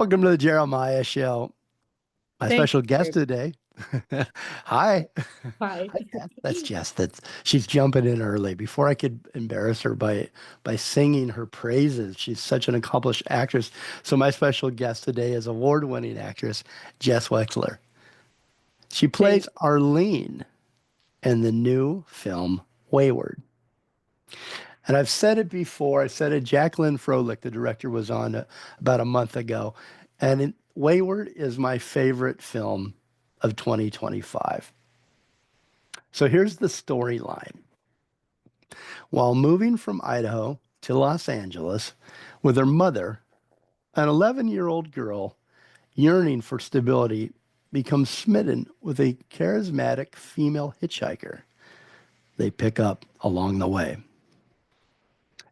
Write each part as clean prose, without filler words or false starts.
Welcome to the Jeremiah Show. My Thank special guest you. today. Hi. Hi. Hi, Jess. That's Jess. She's jumping in early before I could embarrass her by singing her praises. She's such an accomplished actress. So my special guest today is award-winning actress Jess Weixler. She Thank plays Arlene in the new film Wayward. And I've said it before. I said it. Jacqueline Froelich, the director, was on about a month ago. Wayward is my favorite film of 2025. So here's the storyline. While moving from Idaho to Los Angeles with her mother, an 11-year-old girl yearning for stability becomes smitten with a charismatic female hitchhiker they pick up along the way.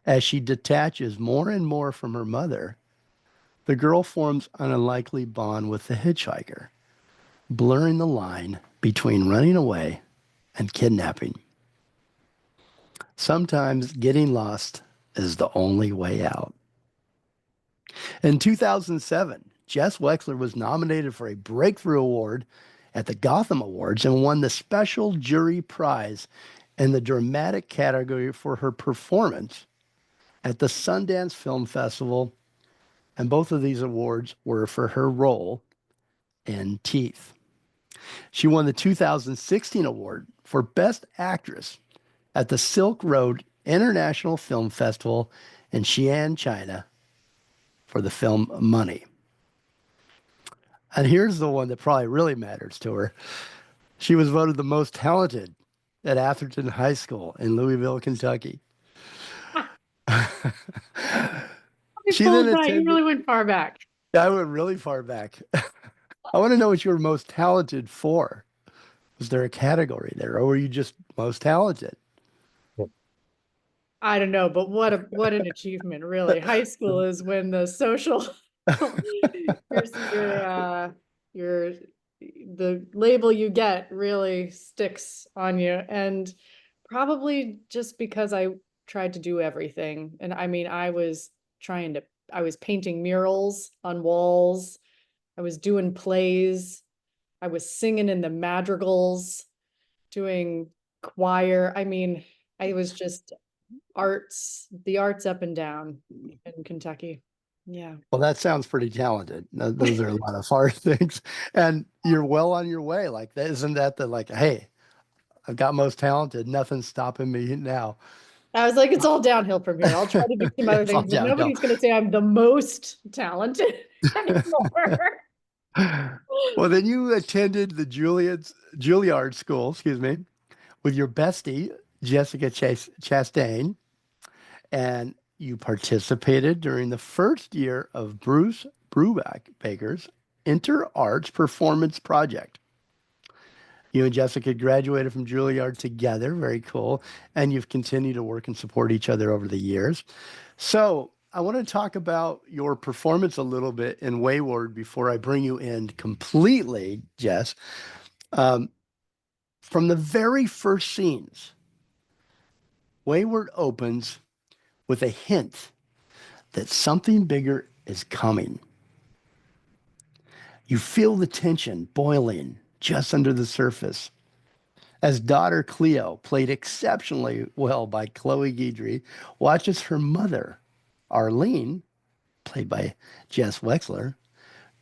As she detaches more and more from her mother, the girl forms an unlikely bond with the hitchhiker, blurring the line between running away and kidnapping. Sometimes getting lost is the only way out. In 2007, Jess Weixler was nominated for a Breakthrough Award at the Gotham Awards and won the Special Jury Prize in the Dramatic category for her performance at the Sundance Film Festival. And both of these awards were for her role in Teeth. She won the 2016 award for Best Actress at the Silk Road International Film Festival in Xi'an, China, for the film Money. And here's the one that probably really matters to her. She was voted the most talented at Atherton High School in Louisville, Kentucky. you. She then Pulled that. You attended, really went far back. I went really far back. I want to know what you were most talented for. Was there a category there, or were you just most talented? I don't know, but what an achievement, really. High school is when the social your the label you get really sticks on you. And probably just because I tried to do everything. And I mean, I was painting murals on walls. I was doing plays. I was singing in the madrigals, doing choir. I mean, I was just the arts up and down in Kentucky. Yeah. Well, that sounds pretty talented. Those are a lot of hard things, and you're well on your way. Like that, isn't that the like? Hey, I've got most talented. Nothing's stopping me now. I was like, it's all downhill from here. I'll try to do some other It's all things, but downhill. nobody's going to say I'm the most talented anymore. Well, then you attended the Juilliard School, excuse me, with your bestie Jessica Chastain, and you participated during the first year of Bruce Baker's Inter Arts Performance Project. You and Jessica graduated from Juilliard together, very cool, and you've continued to work and support each other over the years. So I want to talk about your performance a little bit in Wayward before I bring you in completely, Jess. Um, from the very first scenes, Wayward opens with a hint that something bigger is coming. You feel the tension boiling just under the surface. As daughter Cleo, played exceptionally well by Chloe Guidry, watches her mother, Arlene, played by Jess Weixler,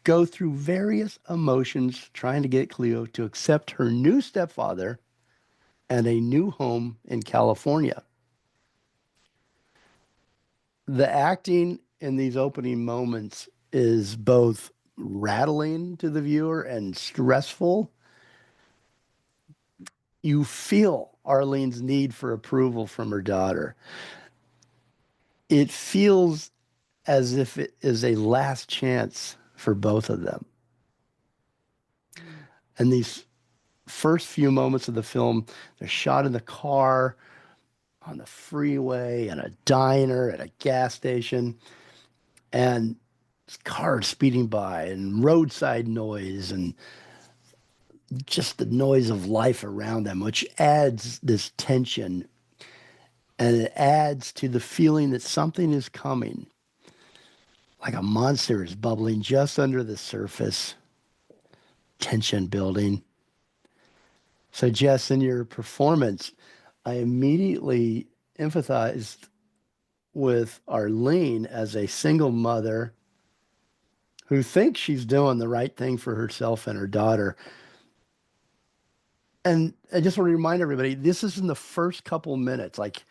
go through various emotions trying to get Cleo to accept her new stepfather and a new home in California. The acting in these opening moments is both rattling to the viewer and stressful. You feel Arlene's need for approval from her daughter. It feels as if it is a last chance for both of them. And these first few moments of the film, they're shot in the car, on the freeway, in a diner, at a gas station, and cars speeding by, and roadside noise, and just the noise of life around them, which adds this tension and it adds to the feeling that something is coming. like a monster is bubbling just under the surface, tension building. So, Jess, in your performance, I immediately empathized with Arlene as a single mother who thinks she's doing the right thing for herself and her daughter. And I just want to remind everybody, this is in the first couple minutes. Like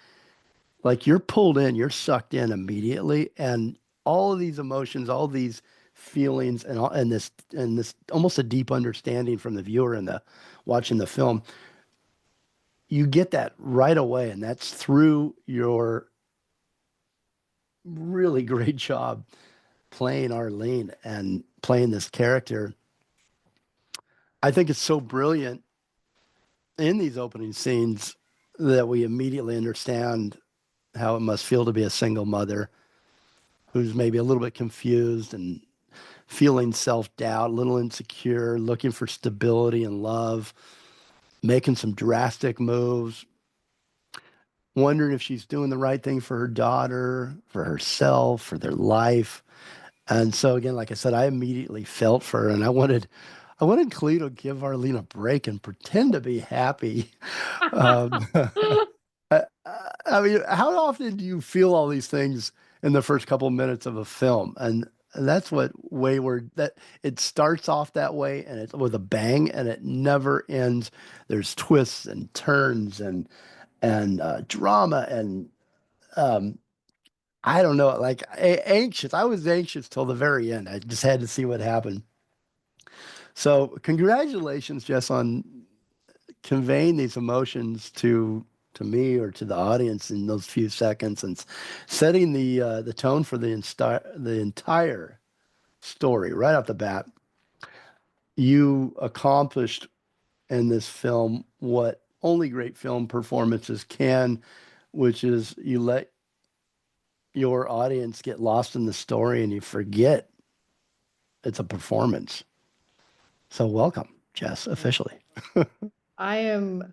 you're pulled in, you're sucked in immediately, and all of these emotions, all these feelings, and this almost a deep understanding from the viewer and the watching the film, you get that right away, and that's through your really great job playing Arlene and playing this character. I think it's so brilliant in these opening scenes that we immediately understand how it must feel to be a single mother who's maybe a little bit confused and feeling self-doubt, a little insecure, looking for stability and love, making some drastic moves, wondering if she's doing the right thing for her daughter, for herself, for their life. And so again, like I said, I immediately felt for her, and I wanted Cleo to give Arlene a break and pretend to be happy. Um, I, I mean, how often do you feel all these things in the first couple minutes of a film? And that's what Wayward, that it starts off that way and it's with a bang and it never ends. There's twists and turns and drama and um, I don't know, like anxious. I was anxious till the very end. I just had to see what happened. So congratulations, Jess, on conveying these emotions to me or to the audience in those few seconds and setting the tone for the entire story right off the bat. You accomplished in this film what only great film performances can, which is you let your audience get lost in the story and you forget it's a performance. So welcome, Jess, officially. I am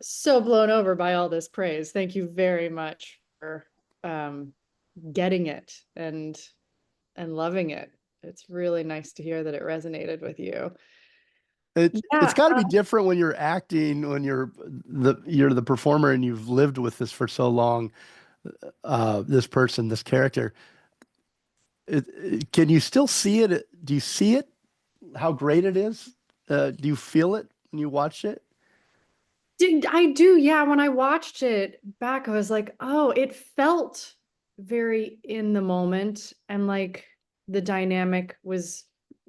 so blown over by all this praise. Thank you very much for um getting it and loving it. It's really nice to hear that it resonated with you. It's Yeah, got to be different when you're acting, when you're the performer and you've lived with this for so long, this person, this character. Can you still see it? Do you see it? How great it is? Do you feel it when you watch it? I do. Yeah, when I watched it back, I was like, oh, it felt very in the moment and like the dynamic was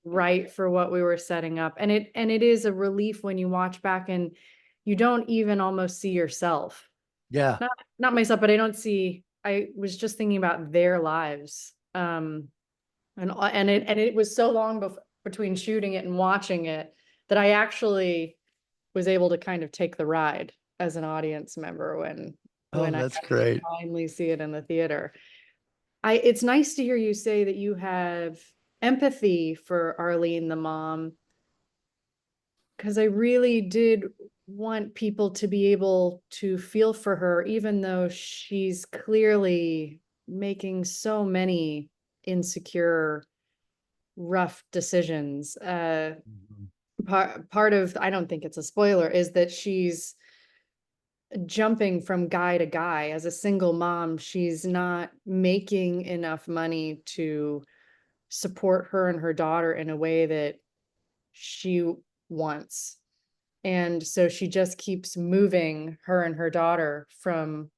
right for what we were setting up. And it is a relief when you watch back and you don't even almost see yourself. Yeah. Not myself, but I was just thinking about their lives. And it was so long between shooting it and watching it that I actually was able to kind of take the ride as an audience member Oh, when I that's got to great. finally see it in the theater. It's nice to hear you say that you have empathy for Arlene the mom, because I really did want people to be able to feel for her, even though she's clearly making so many insecure, rough decisions. Mhm. Part of, I don't think it's a spoiler, is that she's jumping from guy to guy. As a single mom, she's not making enough money to support her and her daughter in a way that she wants. And so she just keeps moving her and her daughter from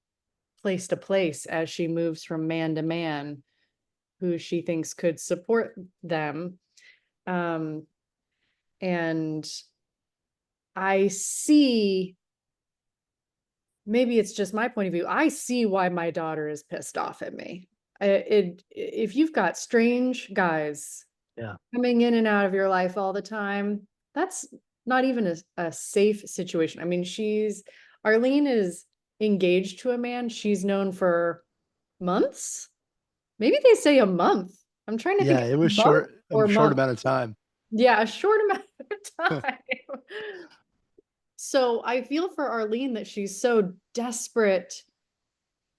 place to place as she moves from man to man who she thinks could support them. Um, and I see, maybe it's just my point of view, I see why my daughter is pissed off at me. If you've got strange guys Yeah. coming in and out of your life all the time, that's not even a safe situation. I mean, Arlene is engaged to a man she's known for months. Maybe they say a month. I'm trying to think, Yeah, it was month short, or a short month. amount of time. Yeah, a short amount of time. So I feel for Arlene that she's so desperate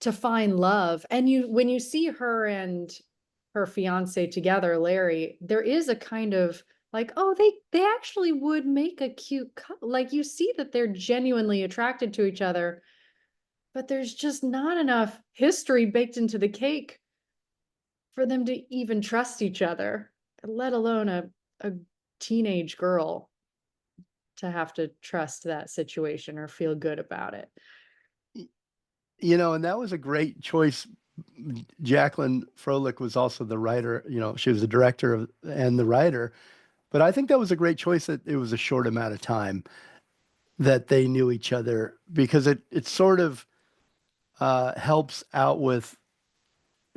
to find love. And when you see her and her fiance together, Larry, there is a kind of like, oh, they actually would make a cute couple. Like you see that they're genuinely attracted to each other, but there's just not enough history baked into the cake for them to even trust each other, let alone a teenage girl to have to trust that situation or feel good about it. And that was a great choice. Jacqueline Froelich was also the writer, she was the director and the writer. But I think that was a great choice that it was a short amount of time that they knew each other because it sort of helps out with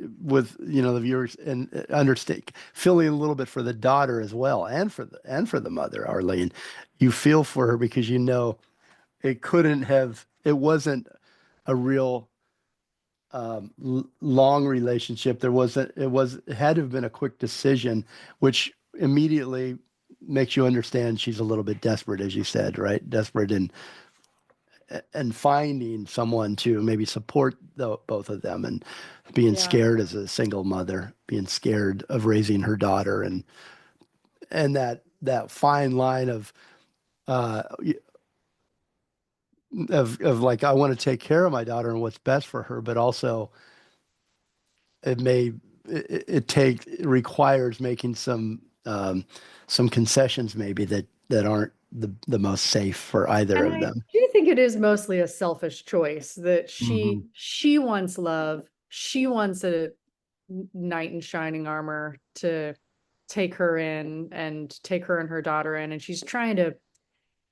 the viewers and understand feeling a little bit for the daughter as well and for the mother, Arlene. You feel for her because it wasn't a real long relationship. It had to have been a quick decision, which immediately makes you understand she's a little bit desperate, as you said, right? Desperate and finding someone to maybe support both of them and being Yeah. scared as a single mother, being scared of raising her daughter and that fine line uh of like I want to take care of my daughter and what's best for her, but also it may it requires making some concessions maybe that aren't the most safe for either And of I them. do think it is mostly a selfish choice that Hmm. she wants love. She wants a knight in shining armor to take her in and take her and her daughter in. And she's trying to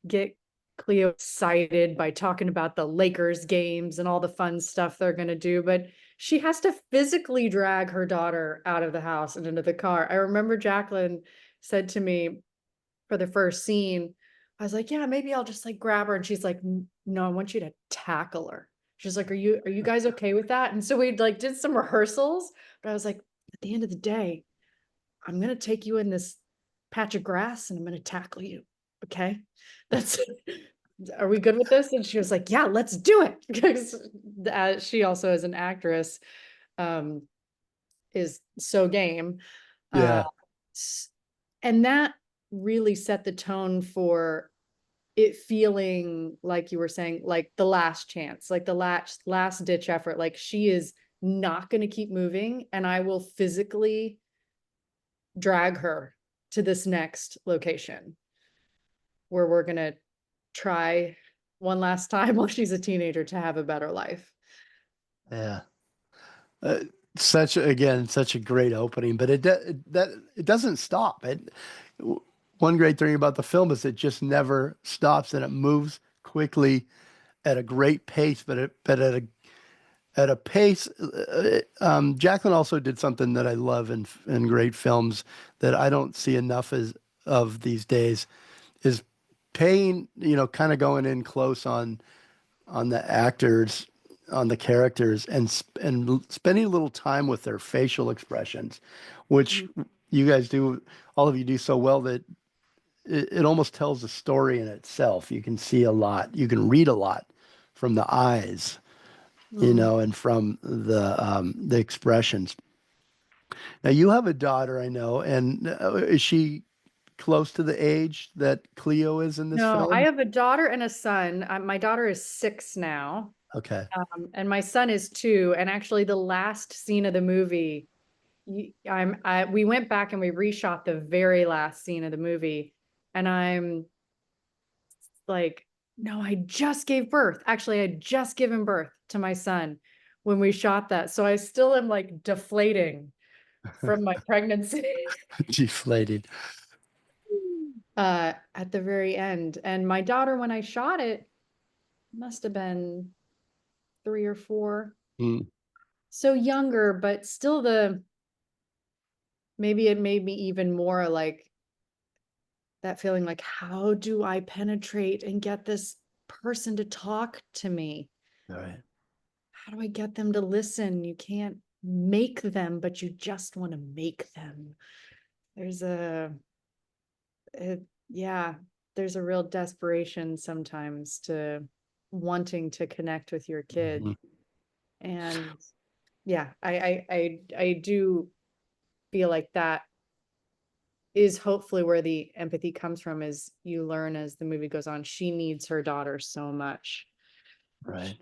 get Cleo excited by talking about the Lakers games and all the fun stuff they're going to do. But she has to physically drag her daughter out of the house and into the car. I remember Jacqueline said to me for the first scene, I was like, yeah, maybe I'll just like grab her. And she's like, no, I want you to tackle her. She's like, are you guys okay with that? And so we like did some rehearsals, but I was like, at the end of the day, I'm gonna take you in this patch of grass and I'm gonna tackle you. Okay. That's are we good with this? And she was like, yeah, let's do it. Because she also is an actress, um, is so game. Uh, Yeah. and that really set the tone for it feeling like you were saying, like the last chance, like the last ditch effort. Like she is not going to keep moving, and I will physically drag her to this next location where we're going to try one last time while she's a teenager to have a better life. Yeah. Uh, such a great opening, but it doesn't stop. One great thing about the film is it just never stops and it moves quickly at a great pace, but at a pace. Jacqueline also did something that I love in great films that I don't see enough of these days is paying, kind of going in close on the actors, on the characters, and spending a little time with their facial expressions, which Mm. you guys do, all of you do so well that it almost tells a story in itself. You can see a lot, you can read a lot from the eyes, Mm. and from the expressions. Now you have a daughter, I know, and is she close to the age that Cleo is in this No, I film? have a daughter and a son. My daughter is 6 now, Okay. and my son is 2. And actually, the last scene of the movie, we went back and we reshot the very last scene of the movie, and I'm like, no, I just gave birth. Actually, I just given birth to my son when we shot that, so I still am like deflating from my pregnancy. Deflated. At the very end. And my daughter, when I shot it, must have been 3 or 4. Mm, So younger, but still maybe it made me even more like that feeling like, how do I penetrate and get this person to talk to me? all right. How do I get them to listen? You can't make them, but you just want to make them. There's yeah, there's a real desperation sometimes to wanting to connect with your kid. Mhm. And yeah, I do feel like that is hopefully where the empathy comes from, is you learn as the movie goes on, she needs her daughter so much. Right.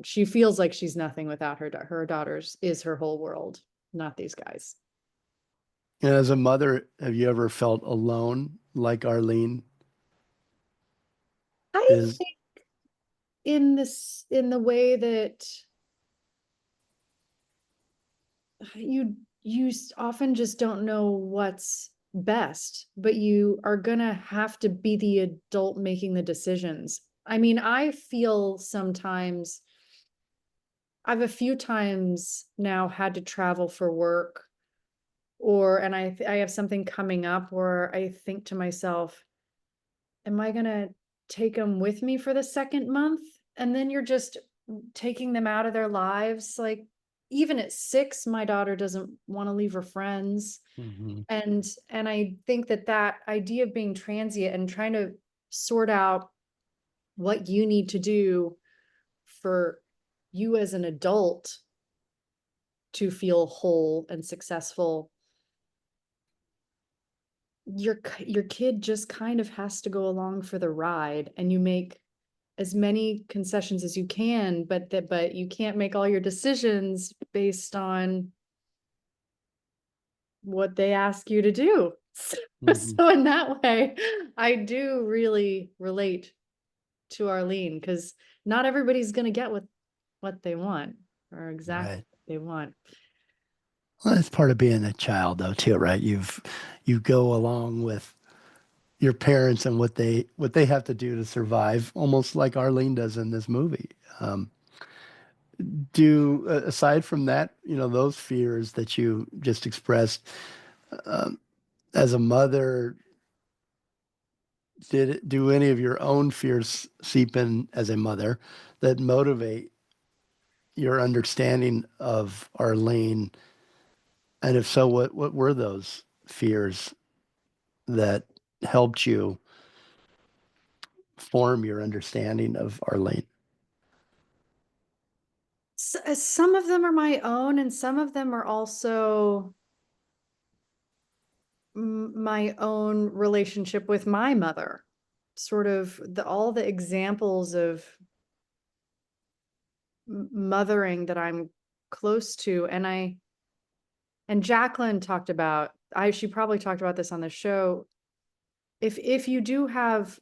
She feels like she's nothing without her daughters is her whole world, not these guys. And as a mother, have you ever felt alone like Arlene I is? think in the way that you often just don't know what's best, but you are gonna have to be the adult making the decisions. I mean, I feel sometimes I've a few times now had to travel for work, and I have something coming up where I think to myself, am I gonna take them with me for the second month? And then you're just taking them out of their lives. Like, even at 6, my daughter doesn't want to leave her friends. Mhm. And I think that that idea of being transient and trying to sort out what you need to do for you as an adult to feel whole and successful, your kid just kind of has to go along for the ride, and you make as many concessions as you can, but you can't make all your decisions based on what they ask you to do. Mhm. So in that way, I do really relate to Arlene, because not everybody's going to get what they want, or exactly Right. what they want. Well, that's part of being a child, though, too, right? You go along with your parents and what they have to do to survive, almost like Arlene does in this movie. Um, do aside from that, those fears that you just expressed, um, as a mother, do any of your own fears seep in as a mother that motivate your understanding of Arlene? And if so, what were those fears that helped you form your understanding of Arlene? Some of them are my own, and some of them are also my own relationship with my mother. Sort of all the examples of mothering that I'm close to. And Jacqueline talked about, she probably talked about this on the show. If you do have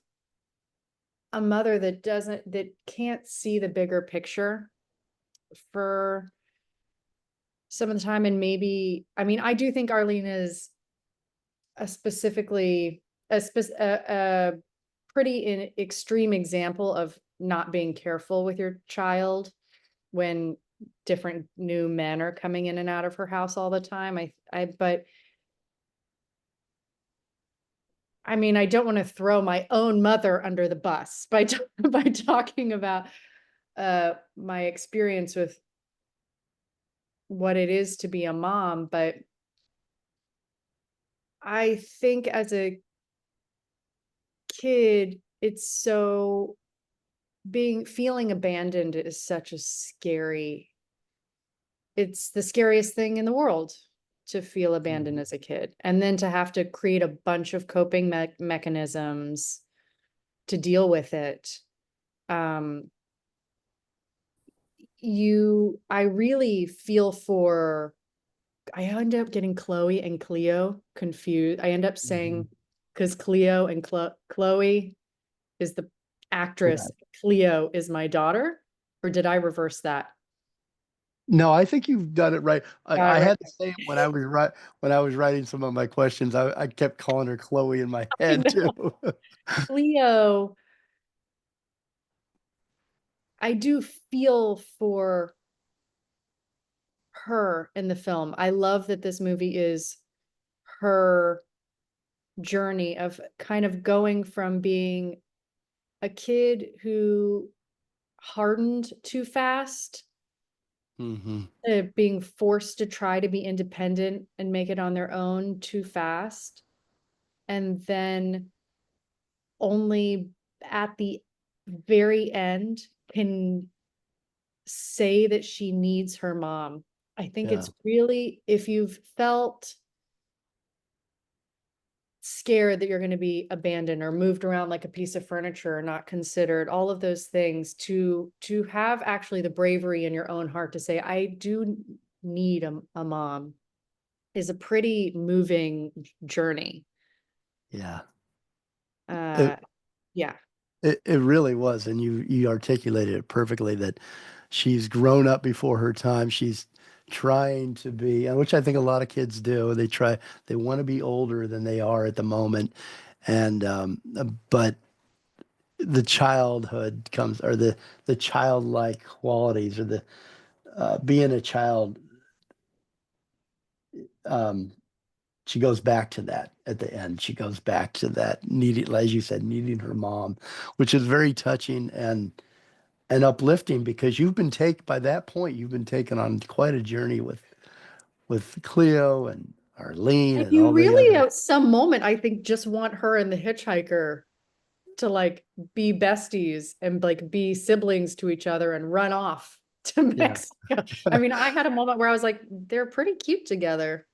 a mother that can't see the bigger picture for some of the time, and maybe, I mean, I do think Arlene is a specifically a pretty extreme example of not being careful with your child when different new men are coming in and out of her house all the time. But I mean, I don't want to throw my own mother under the bus by by talking about my experience with what it is to be a mom, but I think as a kid, it's so feeling abandoned is such a it's the scariest thing in the world, to feel abandoned Mhm. as a kid, and then to have to create a bunch of coping mechanisms to deal with it. Um, I really feel for, I end up getting Chloe and Cleo confused. I end up Mhm. saying, because Cleo and Chloe is the actress, Right. Cleo is my daughter, or did I reverse that? No, I think you've done it right. Got it I right. had the same when I was writing some of my questions. I kept calling her Chloe in my I head too. know. Cleo, I do feel for her in the film. I love that this movie is her journey of kind of going from being a kid who hardened too fast, Hmm. being forced to try to be independent and make it on their own too fast, and then only at the very end can say that she needs her mom. I think Yeah. it's really, if you've felt scared that you're going to be abandoned or moved around like a piece of furniture or not considered, all of those things, to have actually the bravery in your own heart to say, I do need a mom, is a pretty moving journey. Yeah. Uh It, yeah. it really was. And you articulated it perfectly that she's grown up before her time. She's trying to be, and which I think a lot of kids do. They want to be older than they are at the moment. And, but the childhood comes, or the childlike qualities, or the, being a child, um, she goes back to that at the end. She goes back to that needing, as you said, needing her mom, which is very touching and uplifting because by that point, you've been taken on quite a journey with Cleo and Arlene And and you all the really other. at some moment, I think, just want her and the hitchhiker to like be besties and like be siblings to each other and run off to Yeah. Mexico. I mean, I had a moment where I was like, they're pretty cute together.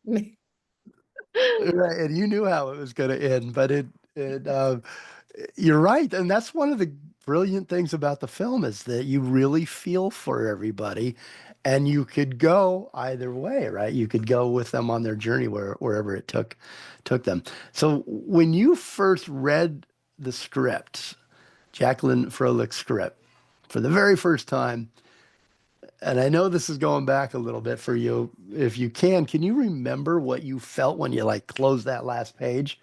Right, and you knew how it was going to end, but you're right, and that's one of the brilliant things about the film is that you really feel for everybody, and you could go either way, right? You could go with them on their journey wherever it took them. So when you first read the script, Jacqueline Froelic's script, for the very first time, and I know this is going back a little bit for you. If you can you remember what you felt when you like closed that last page?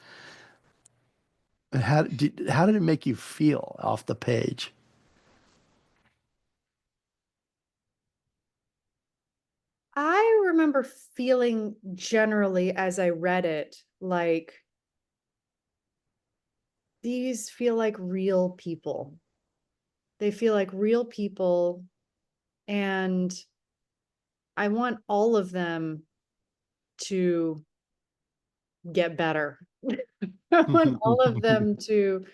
And how did it make you feel off the page? I remember feeling generally as I read it, like these feel like real people. They feel like real people, and I want all of them to get better. I want all of them to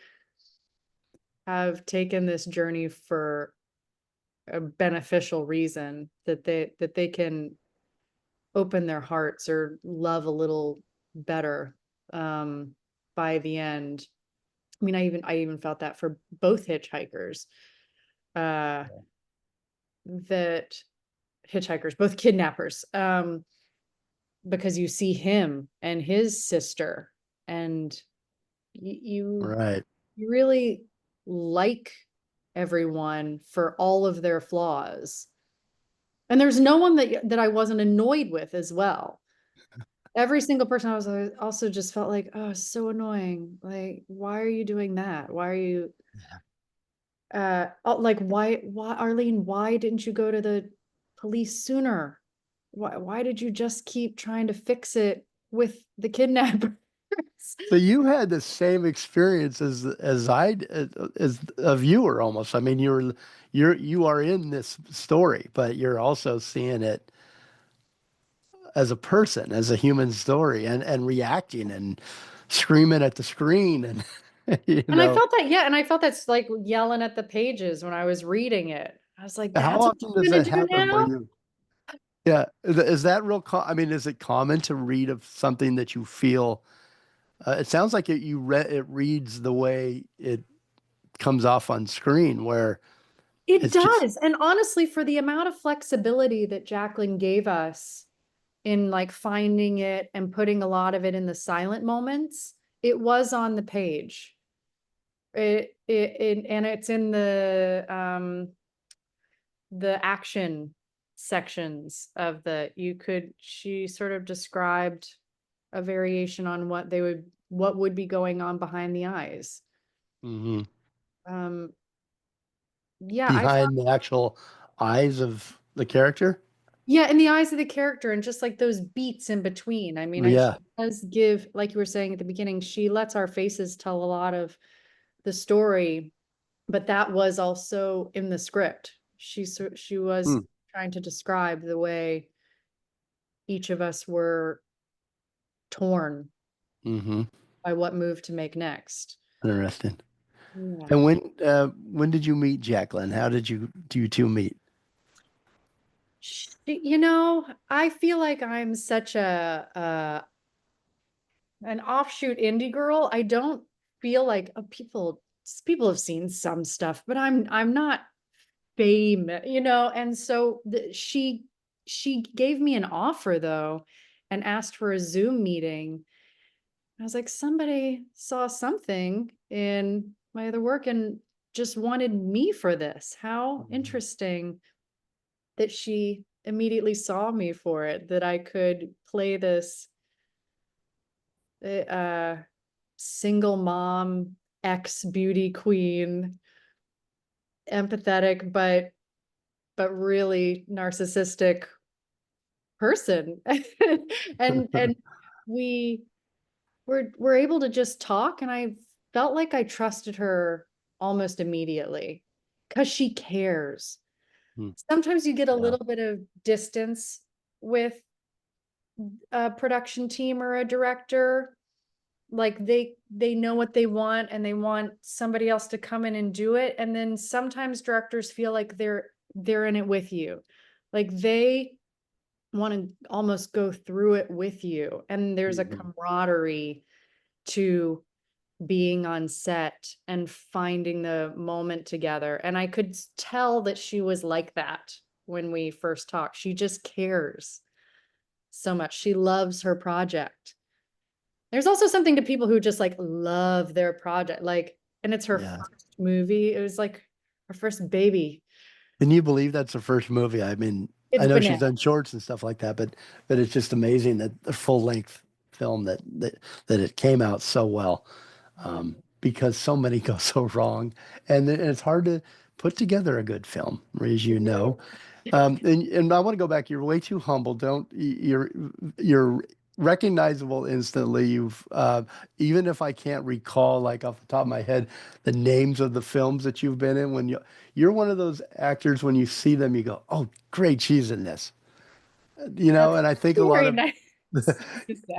have taken this journey for a beneficial reason, that they can open their hearts or love a little better um by the end. I mean, I even felt that for both hitchhikers, uh that hitchhikers, both kidnappers, because you see him and his sister, and you Right. you really like everyone for all of their flaws. And there's no one that I wasn't annoyed with as well. Every single person I was also just felt like, oh, so annoying. Like, why are you doing that? Why are you like, why Arlene, why didn't you go to the police sooner? Why did you just keep trying to fix it with the kidnappers? So you had the same experience as a viewer almost. I mean, you are in this story, but you're also seeing it as a person, as a human story, and reacting and screaming at the screen, and you And I know. felt that, yeah, and I felt that's like yelling at the pages when I was reading it. I was like, How that's what often does you're gonna that do happen where now? you? Yeah, is that I mean, is it common to read of something that you feel? It sounds like it reads the way it comes off on screen, where It it's just. does. And honestly, for the amount of flexibility that Jacqueline gave us in like finding it and putting a lot of it in the silent moments, it was on the page. And it's in the action sections of she sort of described a variation on what would be going on behind the eyes. Mhm. Um, yeah, I Behind the actual eyes of the character. Yeah, in the eyes of the character and just like those beats in between. I mean, she Yeah. does give, like you were saying at the beginning, she lets our faces tell a lot of the story, but that was also in the script. She was Hmm. trying to describe the way each of us were torn Mm-hmm. by what move to make next. Interesting. Yeah. And when did you meet Jacqueline? How did you two meet? You know, I feel like I'm such an offshoot indie girl. I don't feel like people have seen some stuff, but I'm not famous, you know. And so she gave me an offer though, and asked for a Zoom meeting. I was like, somebody saw something in my other work and just wanted me for this. How Mhm. interesting that she immediately saw me for it, that I could play this uh single mom, ex beauty queen, empathetic but really narcissistic person. And we were able to just talk, and I felt like I trusted her almost immediately because she cares. Hmm. Sometimes you get a Yeah. little bit of distance with a production team or a director, like they know what they want and they want somebody else to come in and do it, and then sometimes directors feel like they're in it with you, like they want to almost go through it with you, and there's a Mhm. camaraderie to being on set and finding the moment together. And I could tell that she was like that when we first talked. She just cares so much. She loves her project. There's also something to people who just like love their project, like, and it's her Yeah. first movie. It was like her first baby. Can you believe that's the first movie? I mean, I It's know she's banana. done shorts and stuff like that, but it's just amazing that the full length film that it came out so well, because so many go so wrong, and it's hard to put together a good film, as you know. And I want to go back. You're way too humble. Don't you're recognizable instantly. You've even if I can't recall like off the top of my head the names of the films that you've been in, when you're one of those actors when you see them, you go, "Oh, great, she's in this." That's And I think a lot very of nice to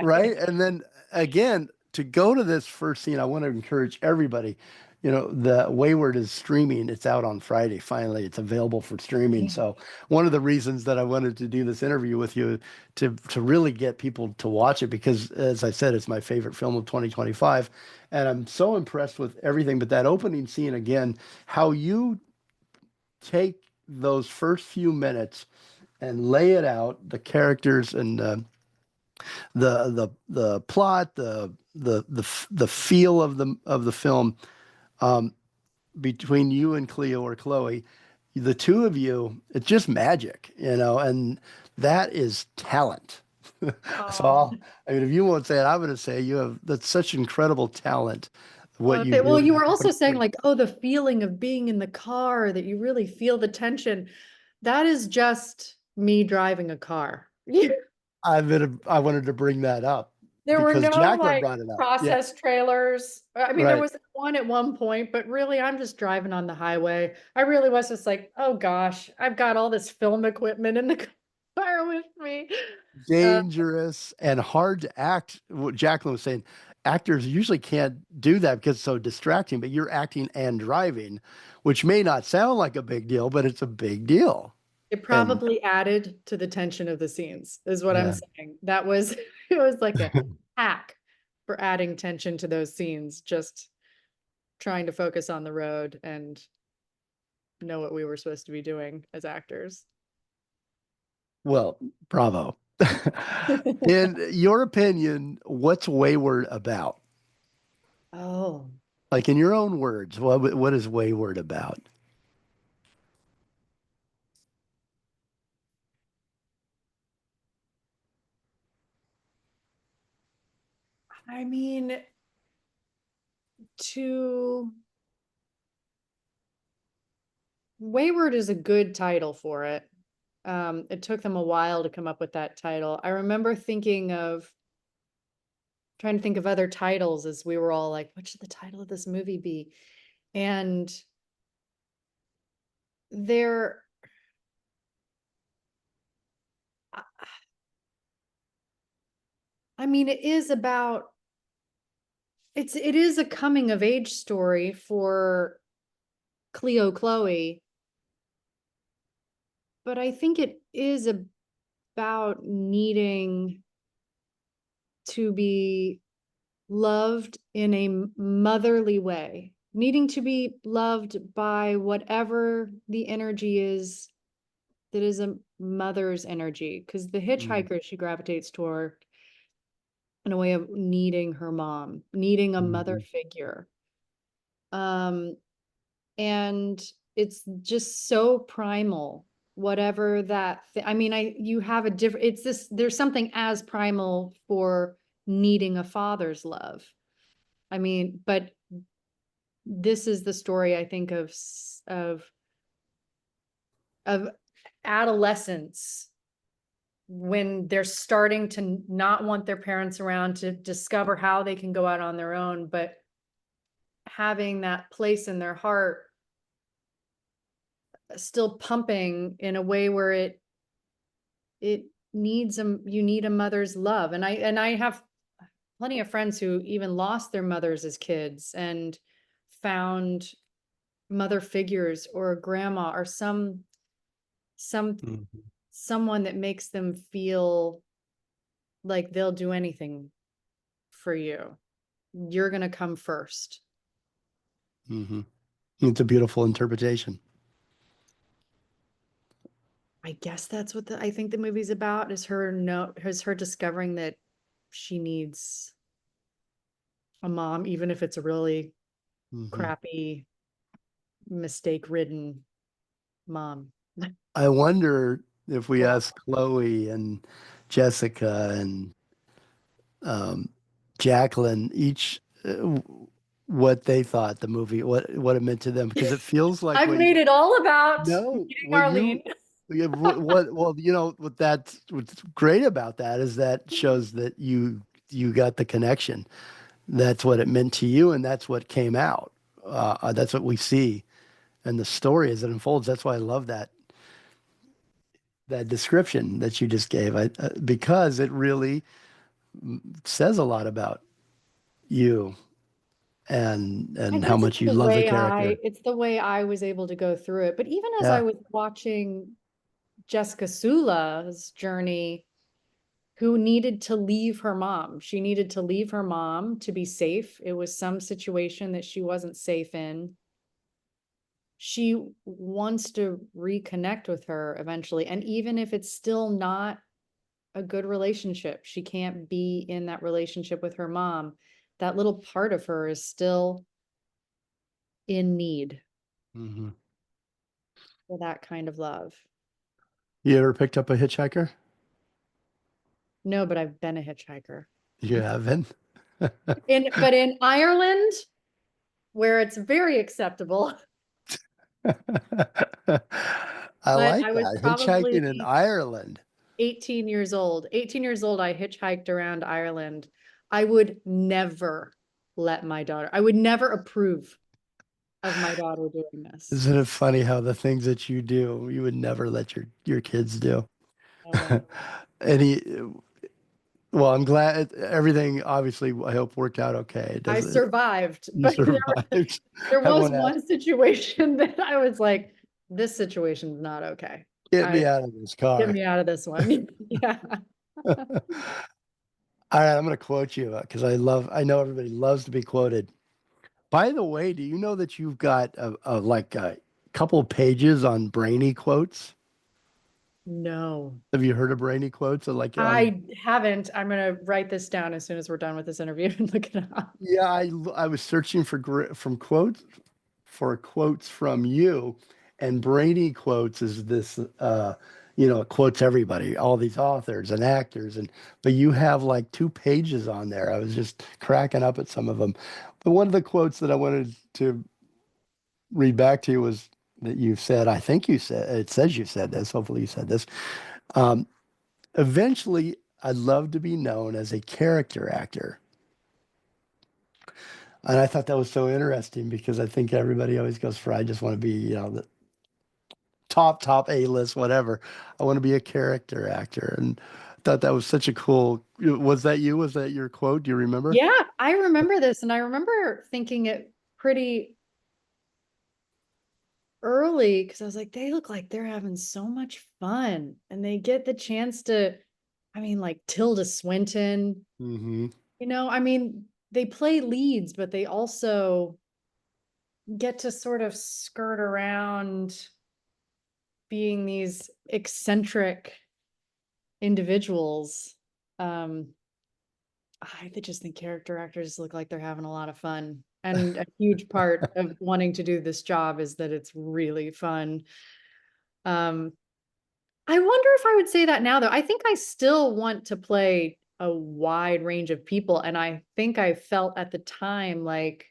right? say. And then again, to go to this first scene, I want to encourage everybody. The Wayward is streaming. It's out on Friday. Finally, it's available for streaming. So one of the reasons that I wanted to do this interview with you to really get people to watch it, because as I said, it's my favorite film of 2025. And I'm so impressed with everything. But that opening scene again, how you take those first few minutes and lay it out, the characters and the plot, the feel of the film, um, between you and Cleo or Chloe, the two of you, it's just magic, and that is talent. So Oh, I mean, if you won't say it, I'm going to say that's such incredible talent, what well, you well, do. you were also saying like, oh, the feeling of being in the car, that you really feel the tension. That is just me driving a car. I wanted to bring that up There were because no Jacqueline like brought it up. Yeah, process trailers. I mean, there right. was one at one point, but really I'm just driving on the highway. I really was just like, oh gosh, I've got all this film equipment in the car with me. Uh, Dangerous and hard to act. What Jacqueline was saying, actors usually can't do that because it's so distracting, but you're acting and driving, which may not sound like a big deal, but it's a big deal. it And probably added to the tension of the scenes, is what I'm yeah, saying. That was it was like a hack for adding tension to those scenes, just trying to focus on the road and know what we were supposed to be doing as actors. well, bravo. In your opinion, what's Wayward about? Oh, Like in your own words, what is Wayward about? I mean, to Wayward is a good title for it. It took them a while to come up with that title. I remember trying to think of other titles as we were all like, what should the title of this movie be? And there, I I mean, it is a coming of age story for Cleo Chloe, but I think it is about needing to be loved in a motherly way, needing to be loved by whatever the energy is that is a mother's energy. Because the Mm, hitchhiker she gravitates toward in a way of needing her mom, needing a mother mhm, figure. Um, and it's just so primal, whatever I mean, you have a different, it's this, there's something as primal for needing a father's love. I mean, but this is the story I think of adolescence when they're starting to not want their parents around to discover how they can go out on their own, but having that place in their heart still pumping in a way where it needs you need a mother's love. And I have plenty of friends who even lost their mothers as kids and found mother figures or a grandma or some mhm, someone that makes them feel like they'll do anything for you. You're going to come first. mhm. It's a beautiful interpretation. I guess that's what I think the movie's about, is her no is her discovering that she needs a mom, even if it's a really Mhm. crappy, mistake ridden mom. I wonder if we Well, ask Chloe and Jessica and um, Jacqueline each what they thought the movie, what it meant to them, because it feels like I've what made it all about no, meeting what Arlene. you yeah, well, what's great about that is that shows that you got the connection. That's what it meant to you, and that's what came out. That's what we see, and the story as it unfolds. That's why I love that description that you just gave. Because it really says a lot about you I and how guess it's much you the love the way character. I was able to go through it. But even as I Yeah. was watching Jessica Sula's journey, who needed to leave her mom. She needed to leave her mom to be safe. It was some situation that she wasn't safe in. She wants to reconnect with her eventually. And even if it's still not a good relationship, she can't be in that relationship with her mom. That little part of her is still in need Hmm. for that kind of love. You ever picked up a hitchhiker? No, but I've been a hitchhiker. You haven't? But in Ireland, where it's very acceptable, I but like I was that. Hitchhiking in probably Ireland. 18 years old. 18 years old, I hitchhiked around Ireland. I would never I would never approve of my daughter doing this. Isn't it funny how the things that you do, you would never let your kids do? Oh no. And well, I'm glad everything obviously I hope worked out okay. I Does it survived, you but survived? there I was won't ask. one situation that I was like, this situation's not okay. Get I me out of this Get car. me out of this one. Yeah. All right, I'm going to quote you because I know everybody loves to be quoted. By the way, do you know that you've got like a couple pages on brainy quotes? No. Have you heard of brainy quotes? Like on, I haven't. I'm gonna write this down as soon as we're done with this interview and look it up. yeah, I was searching for from quotes for quotes from you, and brainy quotes is this it quotes everybody, all these authors and actors, and but you have like 2 pages on there. I was just cracking up at some of them. But one of the quotes that I wanted to read back to you was that you said, I think you said, it says you said this, hopefully you said this. Um, Eventually, I'd love to be known as a character actor. And I thought that was so interesting because I think everybody always goes for, I just want to be, the top A list, whatever. I want to be a character actor. And I thought that was such a cool, was that you? Was that your quote? Do you remember? Yeah, I remember this, and I remember thinking it pretty early because I was like, they look like they're having so much fun. And they get the chance to, I mean, like Tilda Swinton, Hmm. I mean, they play leads, but they also get to sort of skirt around being these eccentric individuals. Um, I just think character actors look like they're having a lot of fun. And a huge part of wanting to do this job is that it's really fun. Um, I wonder if I would say that now, though. I think I still want to play a wide range of people. And I think I felt at the time like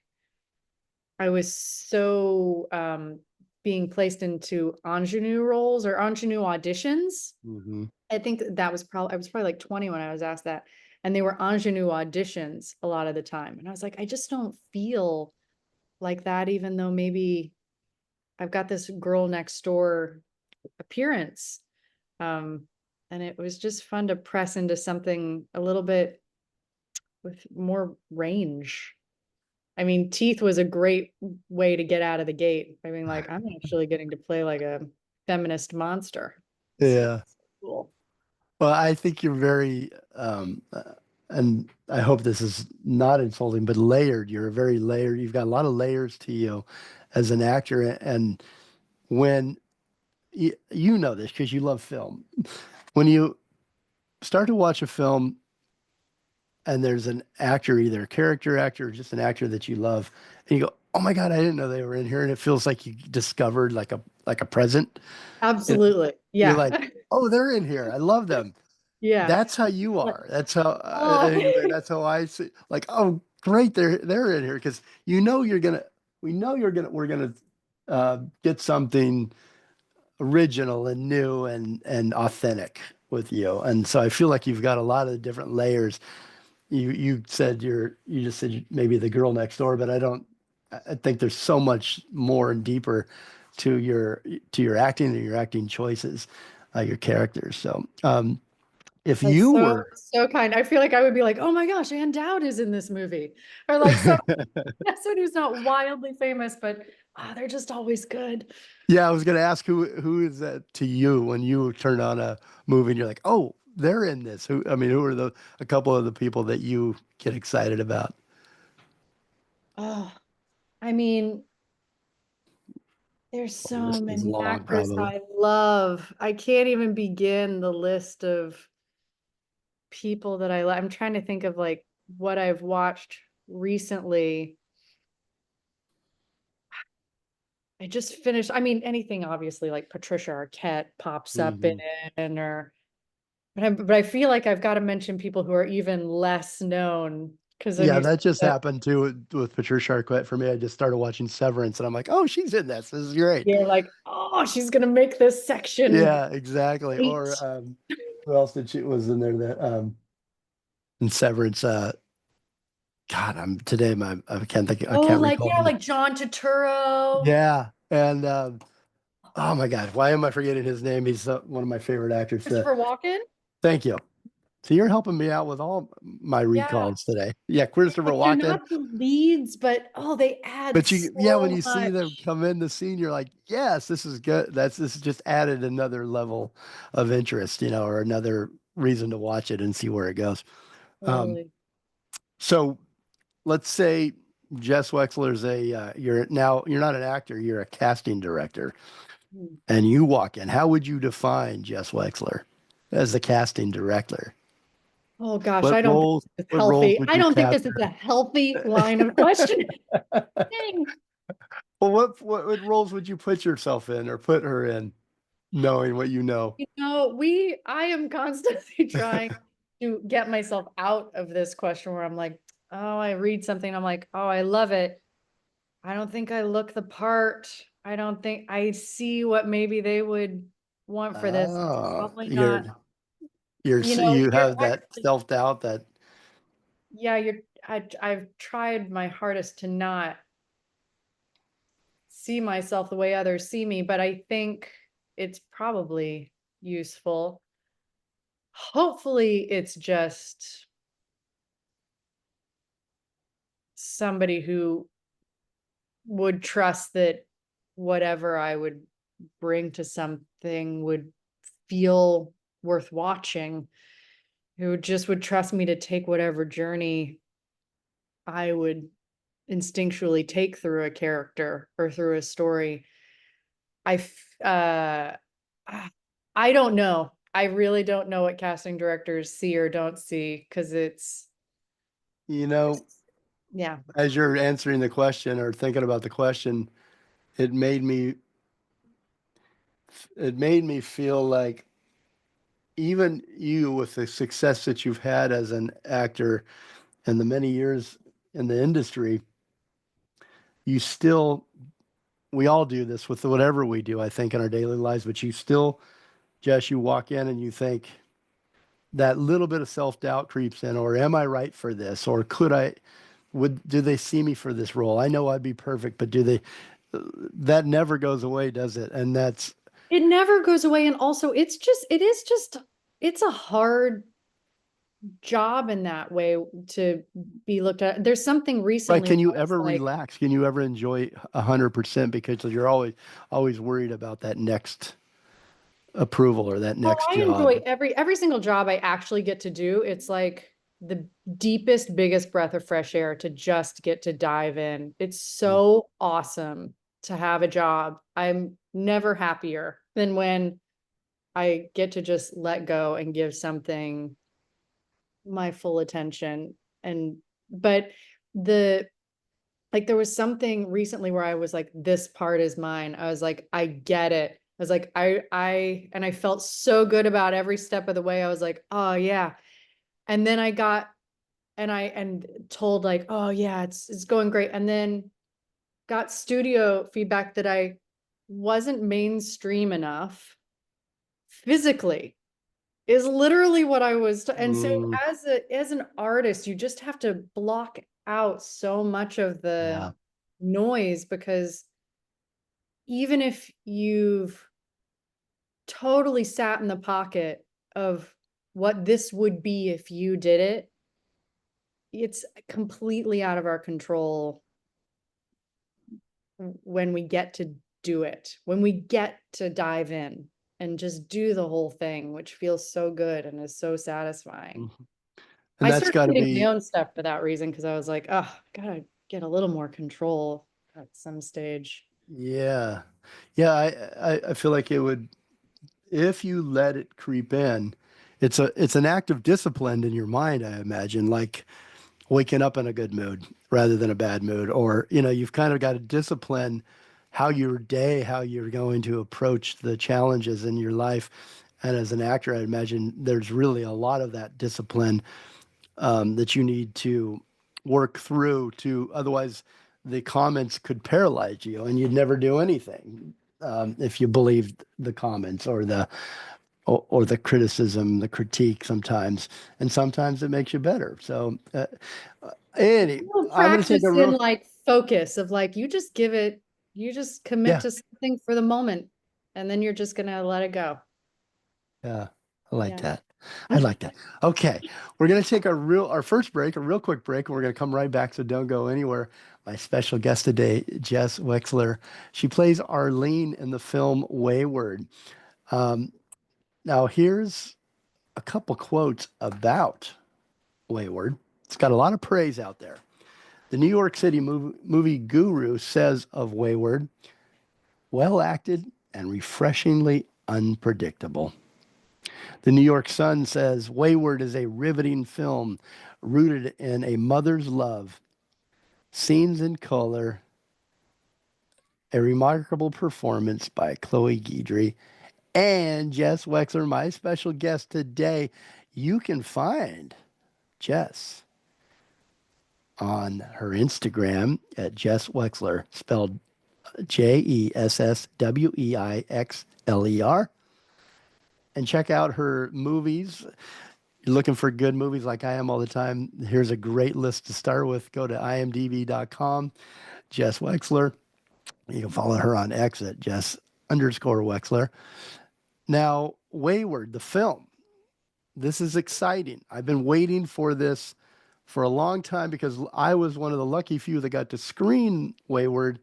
I was so being placed into ingenue roles or ingenue auditions. Hmm. I think that was probably, I was probably like 20 when I was asked that. And they were ingenue auditions a lot of the time. And I was like, I just don't feel like that, even though maybe I've got this girl next door appearance. Um, and it was just fun to press into something a little bit with more range. I mean, Teeth was a great way to get out of the gate. I mean, like, I'm actually getting to play like a feminist monster. So Yeah. cool. Well, I think you're very, and I hope this is not insulting, but layered. You're very layered. You've got a lot of layers to you as an actor. And when you know this because you love film, when you start to watch a film and there's an actor, either a character actor or just an actor that you love, and you go, "Oh my God, I didn't know they were in here," and it feels like you discovered like a present. You know, Absolutely. you're Yeah. like, "Oh, they're in here. I love them." Yeah. That's how you Like, are. That's how oh, anyway, that's how I see. Like, oh, great, they're in here because we know we're gonna get something original and new and authentic with you. And so I feel like you've got a lot of different layers. You just said maybe the girl next door, but I think there's so much more and deeper to your acting and your acting choices, your characters. So if that's you so, were so kind. I feel like I would be like, oh my gosh, Ann Dowd is in this movie. Or like someone who's not wildly famous, but they're just always good. Yeah, I was gonna ask who is that to you when you turn on a movie and you're like, oh, they're in this. Who are the a couple of the people that you get excited about? Oh, I mean, there's The so list is many long, actors probably. I love. I can't even begin the list of people that I love. I'm trying to think of like what I've watched recently. I just finished, I mean, anything obviously like Patricia Arquette pops up Hmm. in, or but I feel like I've got to mention people who are even less known because then Yeah, you that just that happened too with Patricia Arquette for me. I just started watching Severance and I'm like, oh, she's in this. This is great. you're like, oh, she's gonna make this section Yeah, exactly. great. Or who else did she was in there that in Severance? God, I'm today my I Oh, can't like recall yeah, him. like John Turturro. Yeah, and oh my God, why am I forgetting his name? He's one of my favorite actors. Christopher Walken. Thank you. So you're helping me out with all my Yeah. recalls today. Yeah, Christopher Like they're Walken. not the leads, but oh, they add But yeah, when so you see them much. come in the scene, you're like, yes, this is good. This has just added another level of interest, or another reason to watch it and see where it goes. Um, Totally. so let's say Jess Wexler's you're not an actor, you're a casting director, Hmm. and you walk in. How would you define Jess Wexler as the casting director? Oh gosh, What I don't think roles this is what roles healthy. would I you don't think cast this is a her? healthy line of questioning. Well, what roles would you put yourself in or put her in, knowing what you know? I am constantly trying to get myself out of this question where I'm like, oh, I read something, I'm like, oh, I love it. I don't think I look the part. I don't think I see what maybe they would want for this. It's Oh, probably not, you you're have that actually, self-doubt that yeah, I've tried my hardest to not see myself the way others see me, but I think it's probably useful. Hopefully it's just somebody who would trust that whatever I would bring to something would feel worth watching. Who just would trust me to take whatever journey I would instinctually take through a character or through a story. I f- uh ah, I don't know. I really don't know what casting directors see or don't see because You know, yeah. as you're answering the question or thinking about the question, it made me it made me feel like even you with the success that you've had as an actor and the many years in the industry, you still we all do this with whatever we do, I think, in our daily lives, but you still, Jess, you walk in and you think that little bit of self-doubt creeps in, or am I right for this? Or do they see me for this role? I know I'd be perfect, but that never goes away, does it? And that's, It never goes away. And also it's a hard job in that way to be looked at. There's something right. recently Can you where it's ever like, relax? Can you ever enjoy 100% because you're always worried about that next approval or that oh, next I job? enjoy every single job I actually get to do. It's like the deepest, biggest breath of fresh air to just get to dive in. It's so awesome to have a job. I'm never happier than when I get to just let go and give something my full attention. And but the like there was something recently where I was like, this part is mine. I was like, I get it. I was like, and I felt so good about every step of the way. I was like, oh yeah. And then I got and told like, oh yeah, it's going great. And then got studio feedback that I wasn't mainstream enough physically is literally what I was. And so Mm, as an artist, you just have to block out so much of the yeah. noise because even if you've totally sat in the pocket of what this would be if you did it, it's completely out of our control when we get to do it, when we get to dive in and just do the whole thing, which feels so good and is so satisfying. Mhm. And I that's started got to reading my be, own stuff for that reason because I was like, oh, gotta get a little more control at some stage. yeah. Yeah, I feel like it would if you let it creep in, it's an act of discipline in your mind, I imagine, like waking up in a good mood rather than a bad mood. Or, you've kind of got to discipline how you're going to approach the challenges in your life. And as an actor, I imagine there's really a lot of that discipline that you need to work through to otherwise the comments could paralyze you and you'd never do anything if you believed the comments or the criticism, the critique sometimes, and sometimes it makes you better. So, Andy, We'll I'm going to take a practice in real, like focus of like, you just commit yeah, to something for the moment and then you're just gonna let it go. yeah, I like Yeah. that. I like that. Okay, we're going to take our first break, a real quick break, and we're going to come right back. So don't go anywhere. My special guest today, Jess Weixler. She plays Arlene in the film Wayward. Um, Now, here's a couple quotes about Wayward. It's got a lot of praise out there. The New York City movie guru says of Wayward, well acted and refreshingly unpredictable. The New York Sun says Wayward is a riveting film rooted in a mother's love, scenes in color, a remarkable performance by Chloe Guidry, and Jess Wexler, my special guest today. You can find Jess on her Instagram at Jess Wexler, spelled Jessweixler, and check out her movies. You're looking for good movies like I am all the time. Here's a great list to start with. Go to imdb.com, Jess Wexler. You can follow her on X at Jess_Wexler. Now, Wayward, the film. This is exciting. I've been waiting for this for a long time because I was one of the lucky few that got to screen Wayward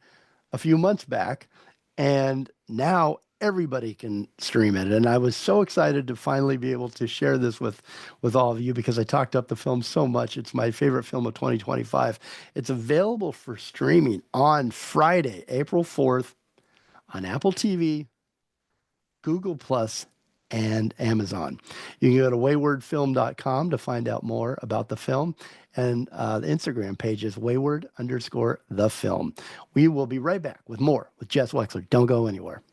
a few months back. And now everybody can stream it. And I was so excited to finally be able to share this with all of you because I talked up the film so much. It's my favorite film of 2025. It's available for streaming on Friday, April 4th on Apple TV, Google Plus, and Amazon. You can go to waywardfilm.com to find out more about the film. And the Instagram page is wayward underscore the film. We will be right back with more with Jess Wexler. Don't go anywhere.